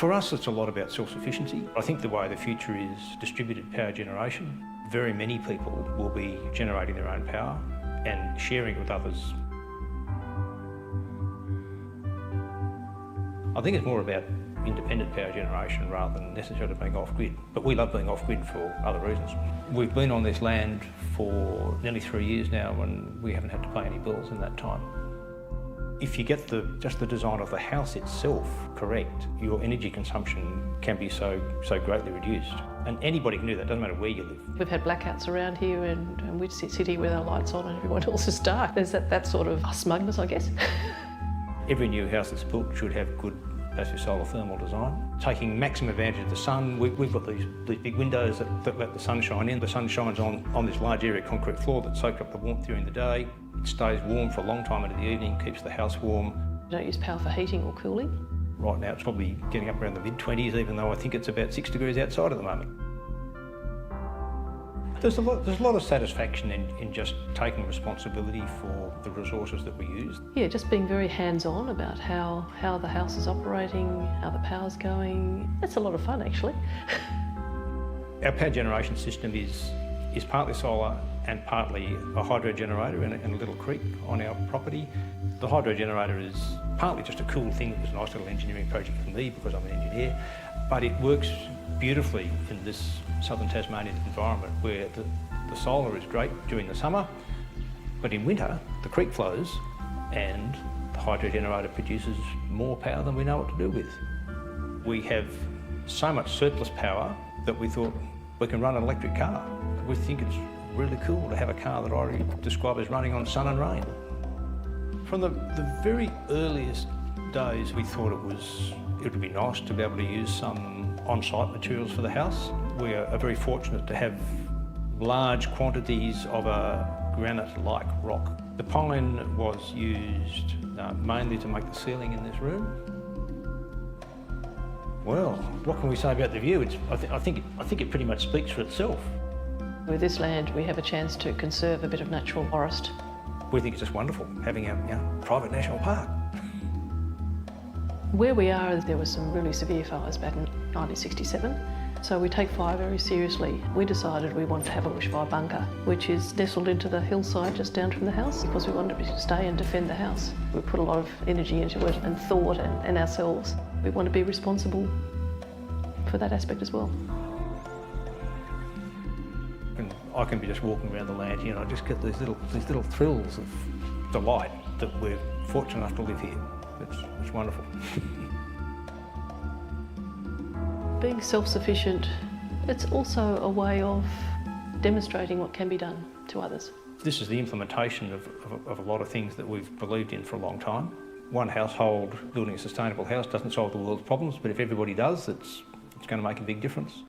For us, it's a lot about self-sufficiency. I think the way of the future is distributed power generation. Very many people will be generating their own power and sharing it with others. I think it's more about independent power generation rather than necessarily being off-grid. But we love being off-grid for other reasons. We've been on this land for nearly 3 years now and we haven't had to pay any bills in that time. If you get just the design of the house itself correct, your energy consumption can be so greatly reduced. And anybody can do that, doesn't matter where you live. We've had blackouts around here and we'd sit here with our lights on and everyone else is dark. There's that sort of smugness, I guess. Every new house that's built should have good passive solar thermal design. Taking maximum advantage of the sun. We've got these big windows that let the sun shine in. The sun shines on this large area concrete floor that soaks up the warmth during the day. It stays warm for a long time into the evening, keeps the house warm. We don't use power for heating or cooling. Right now it's probably getting up around the mid-20s, even though I think it's about 6 degrees outside at the moment. There's a lot of satisfaction in just taking responsibility for the resources that we use. Yeah, just being very hands-on about how the house is operating, how the power's going. It's a lot of fun, actually. Our power generation system is partly solar and partly a hydro generator in a little creek on our property. The hydro generator is partly just a cool thing. It was a nice little engineering project for me because I'm an engineer, but it works beautifully in this southern Tasmanian environment where the solar is great during the summer, but in winter the creek flows and the hydro generator produces more power than we know what to do with. We have so much surplus power that we thought we can run an electric car. We think it's really cool to have a car that I describe as running on sun and rain. From the very earliest days we thought it would be nice to be able to use some on-site materials for the house. We are very fortunate to have large quantities of a granite-like rock. The pine was used mainly to make the ceiling in this room. Well, what can we say about the view? I think it pretty much speaks for itself. With this land, we have a chance to conserve a bit of natural forest. We think it's just wonderful having a private national park. Where we are, there were some really severe fires back in 1967, so we take fire very seriously. We decided we wanted to have a bushfire bunker, which is nestled into the hillside just down from the house, because we wanted to stay and defend the house. We put a lot of energy into it and thought and ourselves. We want to be responsible for that aspect as well. I can be just walking around the land here and I just get these little thrills of delight that we're fortunate enough to live here. It's wonderful. Being self-sufficient, it's also a way of demonstrating what can be done to others. This is the implementation of a lot of things that we've believed in for a long time. One household building a sustainable house doesn't solve the world's problems, but if everybody does, it's going to make a big difference.